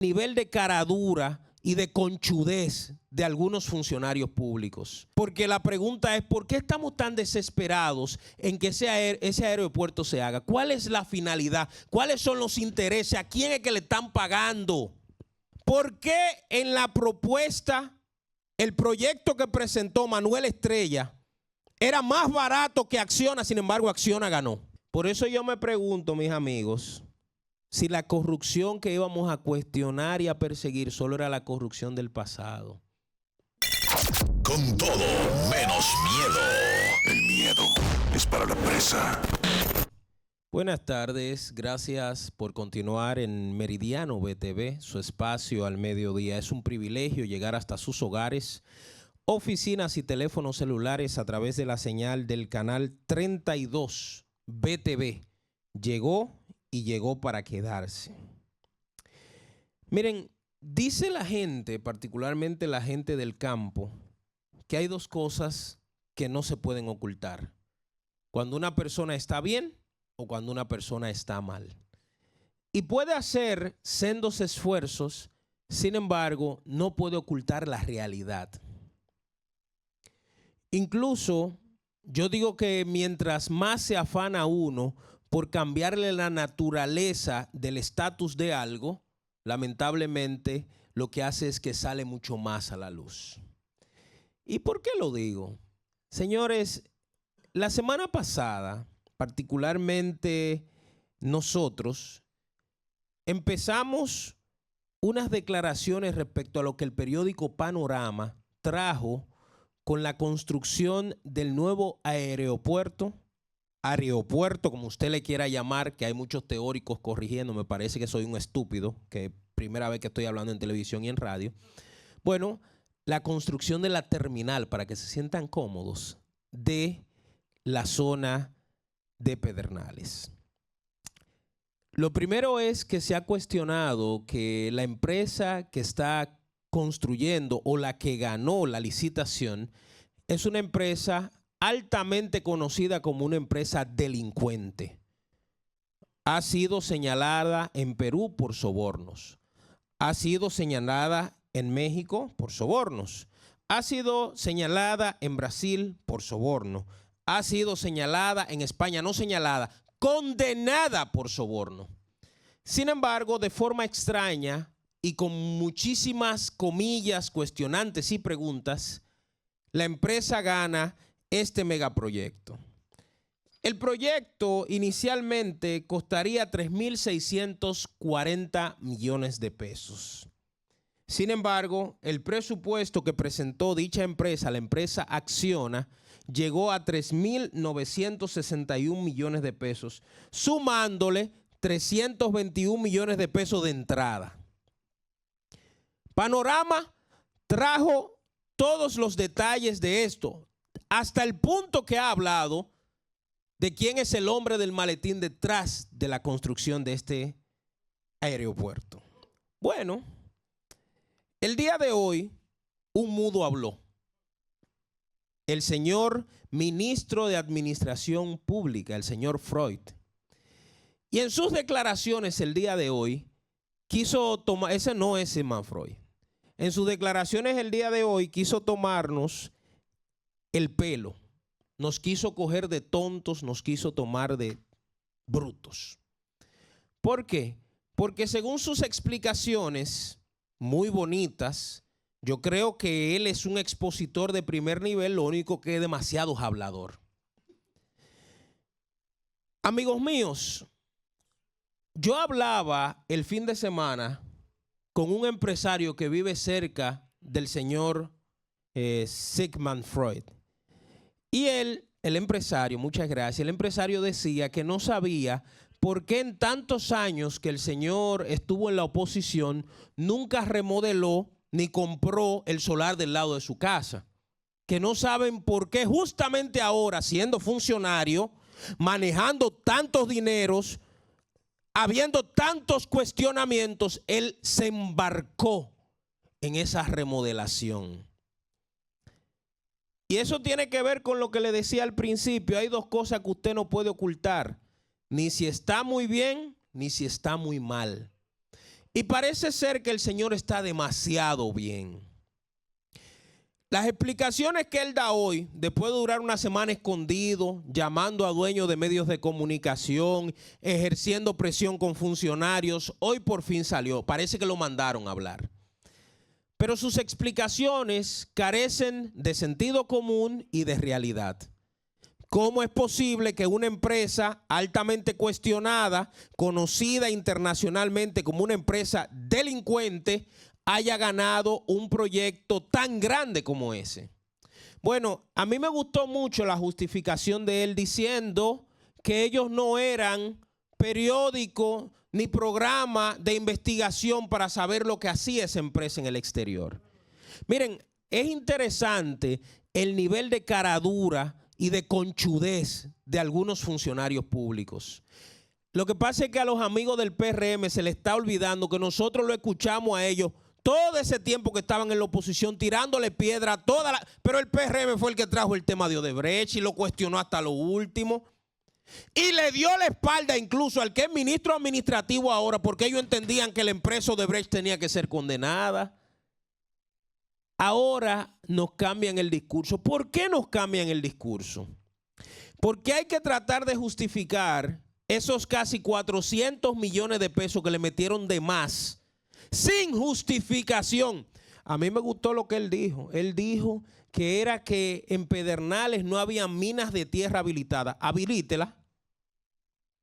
nivel de caradura y de conchudez de algunos funcionarios públicos. Porque la pregunta es, ¿por qué estamos tan desesperados en que ese aeropuerto se haga? ¿Cuál es la finalidad? ¿Cuáles son los intereses? ¿A quién es que le están pagando? ¿Por qué en la propuesta, el proyecto que presentó Manuel Estrella era más barato que Acciona? Sin embargo, Acciona ganó. Por eso yo me pregunto, mis amigos, si la corrupción que íbamos a cuestionar y a perseguir solo era la corrupción del pasado. Con todo, menos miedo. El miedo es para la presa. Buenas tardes, gracias por continuar en Meridiano BTV, su espacio al mediodía. Es un privilegio llegar hasta sus hogares, oficinas y teléfonos celulares a través de la señal del canal 32 BTV. Llegó y llegó para quedarse. Miren, dice la gente, particularmente la gente del campo, que hay dos cosas que no se pueden ocultar: cuando una persona está bien o cuando una persona está mal. Y puede hacer sendos esfuerzos, sin embargo, no puede ocultar la realidad. Incluso, yo digo que mientras más se afana uno por cambiarle la naturaleza del estatus de algo, lamentablemente lo que hace es que sale mucho más a la luz. ¿Y por qué lo digo? Señores, la semana pasada, particularmente nosotros, empezamos unas declaraciones respecto a lo que el periódico Panorama trajo con la construcción del nuevo aeropuerto, como usted le quiera llamar, que hay muchos teóricos corrigiendo, me parece que soy un estúpido, que primera vez que estoy hablando en televisión y en radio. Bueno, la construcción de la terminal, para que se sientan cómodos, de la zona de Pedernales. Lo primero es que se ha cuestionado que la empresa que está construyendo o la que ganó la licitación es una empresa altamente conocida como una empresa delincuente. Ha sido señalada en Perú por sobornos. Ha sido señalada en México por sobornos. Ha sido señalada en Brasil por soborno. Ha sido señalada en España, no señalada, condenada por soborno. Sin embargo, de forma extraña y con muchísimas comillas cuestionantes y preguntas, la empresa gana este megaproyecto. El proyecto inicialmente costaría 3.640 millones de pesos. Sin embargo, el presupuesto que presentó dicha empresa, la empresa Acciona, llegó a 3.961 millones de pesos, sumándole 321 millones de pesos de entrada. Panorama trajo todos los detalles de esto, hasta el punto que ha hablado de quién es el hombre del maletín detrás de la construcción de este aeropuerto. Bueno, el día de hoy un mudo habló. El señor ministro de Administración Pública, el señor Freud. Y en sus declaraciones el día de hoy quiso tomar, ese no es Sigmund Freud. En sus declaraciones el día de hoy quiso tomarnos el pelo. Nos quiso coger de tontos, nos quiso tomar de brutos. ¿Por qué? Porque según sus explicaciones muy bonitas, yo creo que él es un expositor de primer nivel, lo único que es demasiado hablador. Amigos míos, yo hablaba el fin de semana con un empresario que vive cerca del señor Sigmund Freud. Y él, el empresario, muchas gracias, el empresario decía que no sabía por qué en tantos años que el señor estuvo en la oposición nunca remodeló ni compró el solar del lado de su casa. Que no saben por qué justamente ahora, siendo funcionario, manejando tantos dineros, habiendo tantos cuestionamientos, él se embarcó en esa remodelación. Y eso tiene que ver con lo que le decía al principio. Hay dos cosas que usted no puede ocultar: ni si está muy bien, ni si está muy mal. Y parece ser que el señor está demasiado bien. Las explicaciones que él da hoy, después de durar una semana escondido, llamando a dueños de medios de comunicación, ejerciendo presión con funcionarios, hoy por fin salió. Parece que lo mandaron a hablar. Pero sus explicaciones carecen de sentido común y de realidad. ¿Cómo es posible que una empresa altamente cuestionada, conocida internacionalmente como una empresa delincuente, haya ganado un proyecto tan grande como ese? Bueno, a mí me gustó mucho la justificación de él diciendo que ellos no eran periódico ni programa de investigación para saber lo que hacía esa empresa en el exterior. Miren, es interesante el nivel de caradura y de conchudez de algunos funcionarios públicos. Lo que pasa es que a los amigos del PRM se les está olvidando que nosotros lo escuchamos a ellos todo ese tiempo que estaban en la oposición tirándole piedra a toda la... Pero el PRM fue el que trajo el tema de Odebrecht y lo cuestionó hasta lo último. Y le dio la espalda incluso al que es ministro administrativo ahora, porque ellos entendían que la empresa Odebrecht tenía que ser condenada. Ahora nos cambian el discurso. ¿Por qué nos cambian el discurso? Porque hay que tratar de justificar esos casi 400 millones de pesos que le metieron de más, sin justificación. A mí me gustó lo que él dijo. Él dijo que era que en Pedernales no había minas de tierra habilitadas. Habilítela.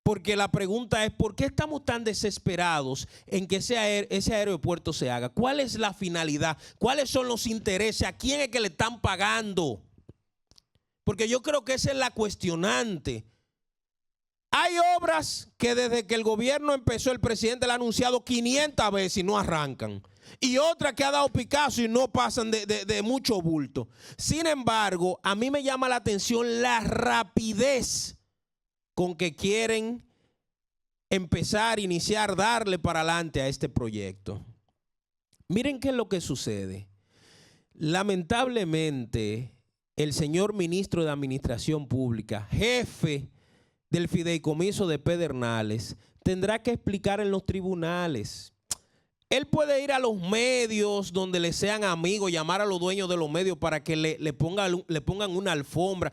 Porque la pregunta es, ¿por qué estamos tan desesperados en que ese aeropuerto se haga? ¿Cuál es la finalidad? ¿Cuáles son los intereses? ¿A quién es que le están pagando? Porque yo creo que esa es la cuestionante. Hay obras que desde que el gobierno empezó, el presidente la ha anunciado 500 veces y no arrancan. Y otras que ha dado Picasso y no pasan de mucho bulto. Sin embargo, a mí me llama la atención la rapidez con que quieren empezar, iniciar, darle para adelante a este proyecto. Miren qué es lo que sucede. Lamentablemente, el señor ministro de Administración Pública, jefe del fideicomiso de Pedernales, tendrá que explicar en los tribunales. Él puede ir a los medios donde le sean amigos, llamar a los dueños de los medios para que le pongan una alfombra.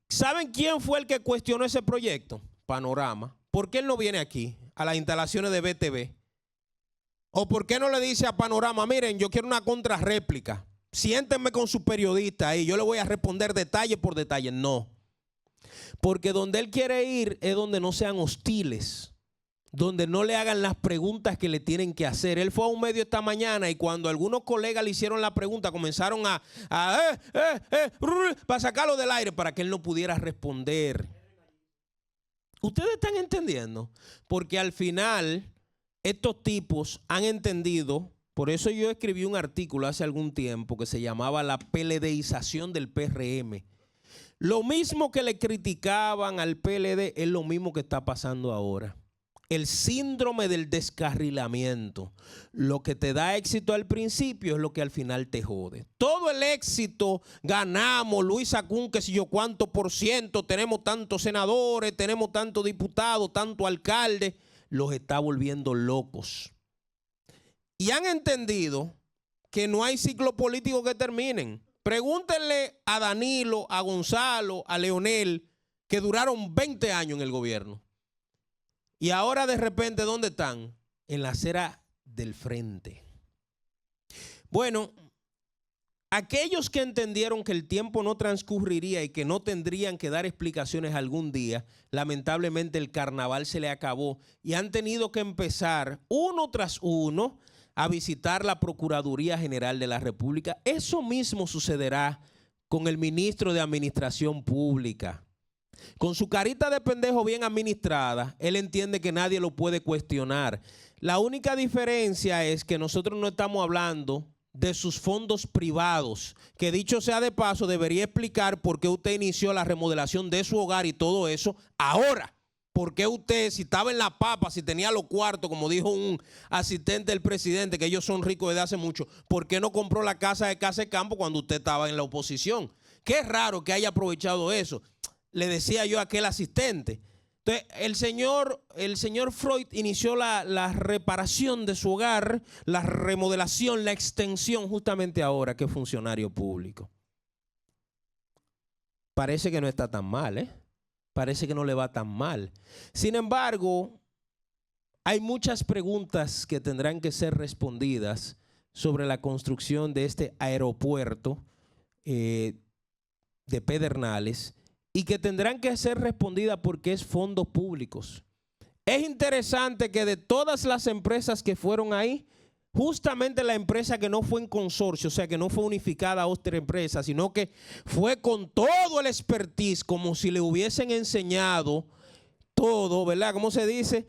¿Saben quién fue el que cuestionó ese proyecto? Panorama. ¿Por qué él no viene aquí a las instalaciones de BTV? ¿O por qué no le dice a Panorama, miren, yo quiero una contrarréplica? Siéntenme con su periodista ahí, yo le voy a responder detalle por detalle. No. Porque donde él quiere ir es donde no sean hostiles, donde no le hagan las preguntas que le tienen que hacer. Él fue a un medio esta mañana y cuando algunos colegas le hicieron la pregunta, comenzaron para sacarlo del aire para que él no pudiera responder. ¿Ustedes están entendiendo? Porque al final estos tipos han entendido, por eso yo escribí un artículo hace algún tiempo que se llamaba La PLDización del PRM. Lo mismo que le criticaban al PLD es lo mismo que está pasando ahora. El síndrome del descarrilamiento. Lo que te da éxito al principio es lo que al final te jode. Todo el éxito, ganamos, Luis sacó un qué sé yo cuánto %, tenemos tantos senadores, tenemos tantos diputados, tantos alcaldes, los está volviendo locos. Y han entendido que no hay ciclo político que terminen. Pregúntenle a Danilo, a Gonzalo, a Leonel, que duraron 20 años en el gobierno. Y ahora de repente, ¿dónde están? En la acera del frente. Bueno, aquellos que entendieron que el tiempo no transcurriría y que no tendrían que dar explicaciones algún día, lamentablemente el carnaval se le acabó y han tenido que empezar uno tras uno a visitar la Procuraduría General de la República. Eso mismo sucederá con el ministro de Administración Pública. Con su carita de pendejo bien administrada, él entiende que nadie lo puede cuestionar. La única diferencia es que nosotros no estamos hablando de sus fondos privados, que dicho sea de paso, debería explicar por qué usted inició la remodelación de su hogar y todo eso ahora. ¿Por qué usted, si estaba en la papa, si tenía los cuartos, como dijo un asistente del presidente, que ellos son ricos desde hace mucho, ¿por qué no compró la casa de Casa de Campo cuando usted estaba en la oposición? Qué raro que haya aprovechado eso. Le decía yo a aquel asistente, Entonces, el señor Freud inició la reparación de su hogar, la remodelación, la extensión, justamente ahora que es funcionario público. Parece que no está tan mal, ¿eh? Parece que no le va tan mal. Sin embargo, hay muchas preguntas que tendrán que ser respondidas sobre la construcción de este aeropuerto de Pedernales y que tendrán que ser respondidas porque es fondos públicos. Es interesante que de todas las empresas que fueron ahí, justamente la empresa que no fue en consorcio, o sea, que no fue unificada a otra empresa, sino que fue con todo el expertise, como si le hubiesen enseñado todo, ¿verdad? ¿Cómo se dice?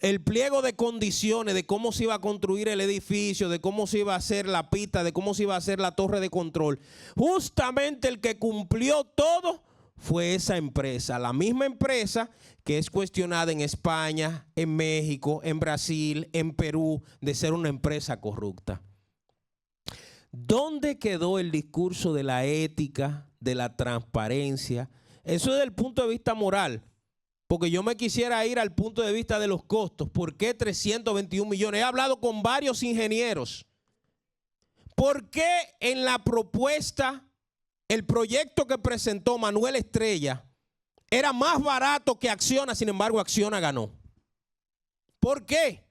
El pliego de condiciones de cómo se iba a construir el edificio, de cómo se iba a hacer la pista, de cómo se iba a hacer la torre de control. Justamente el que cumplió todo fue esa empresa, la misma empresa que es cuestionada en España, en México, en Brasil, en Perú, de ser una empresa corrupta. ¿Dónde quedó el discurso de la ética, de la transparencia? Eso desde el punto de vista moral. Porque yo me quisiera ir al punto de vista de los costos. ¿Por qué 321 millones? He hablado con varios ingenieros. ¿Por qué en la propuesta, el proyecto que presentó Manuel Estrella era más barato que Acciona? Sin embargo, Acciona ganó. ¿Por qué?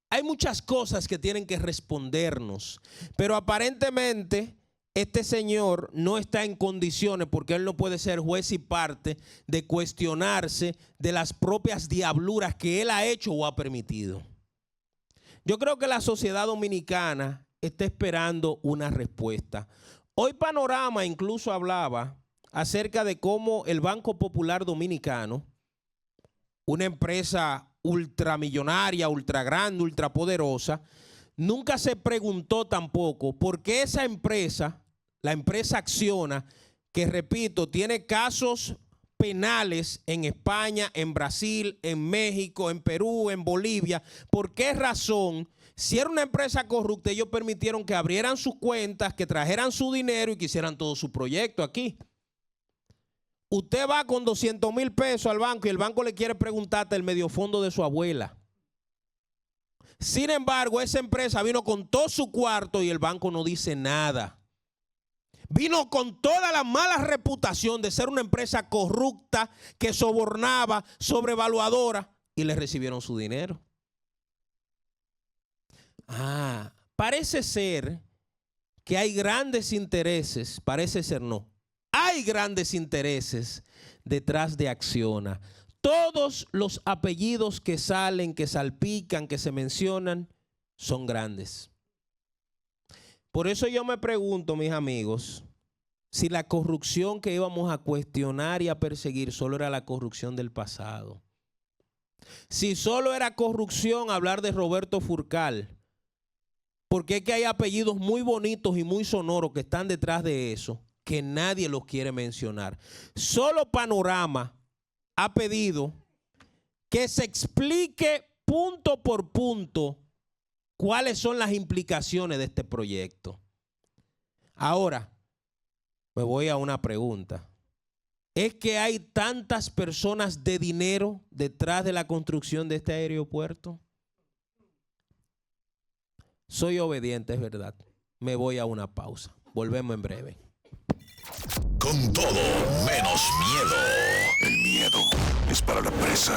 Hay muchas cosas que tienen que respondernos. Pero aparentemente este señor no está en condiciones, porque él no puede ser juez y parte, de cuestionarse de las propias diabluras que él ha hecho o ha permitido. Yo creo que la sociedad dominicana está esperando una respuesta. Hoy Panorama incluso hablaba acerca de cómo el Banco Popular Dominicano, una empresa ultramillonaria, ultra grande, ultrapoderosa, nunca se preguntó tampoco por qué esa empresa, la empresa Acciona, que repito, tiene casos penales en España, en Brasil, en México, en Perú, en Bolivia, ¿por qué razón, si era una empresa corrupta, ellos permitieron que abrieran sus cuentas, que trajeran su dinero y que hicieran todo su proyecto aquí? Usted va con 200,000 pesos al banco y el banco le quiere preguntar hasta el medio fondo de su abuela. Sin embargo, esa empresa vino con todo su cuarto y el banco no dice nada. Vino con toda la mala reputación de ser una empresa corrupta que sobornaba, sobrevaluadora, y le recibieron su dinero. Parece ser que hay grandes intereses, parece ser no, hay grandes intereses detrás de Acciona. Todos los apellidos que salen, que salpican, que se mencionan, son grandes. Por eso yo me pregunto, mis amigos, si la corrupción que íbamos a cuestionar y a perseguir solo era la corrupción del pasado. Si solo era corrupción hablar de Roberto Furcal, porque es que hay apellidos muy bonitos y muy sonoros que están detrás de eso, que nadie los quiere mencionar. Solo Panorama ha pedido que se explique punto por punto cuáles son las implicaciones de este proyecto. Ahora, me voy a una pregunta. ¿Es que hay tantas personas de dinero detrás de la construcción de este aeropuerto? Soy obediente, es verdad. Me voy a una pausa. Volvemos en breve. Con todo, menos miedo. El miedo es para la presa.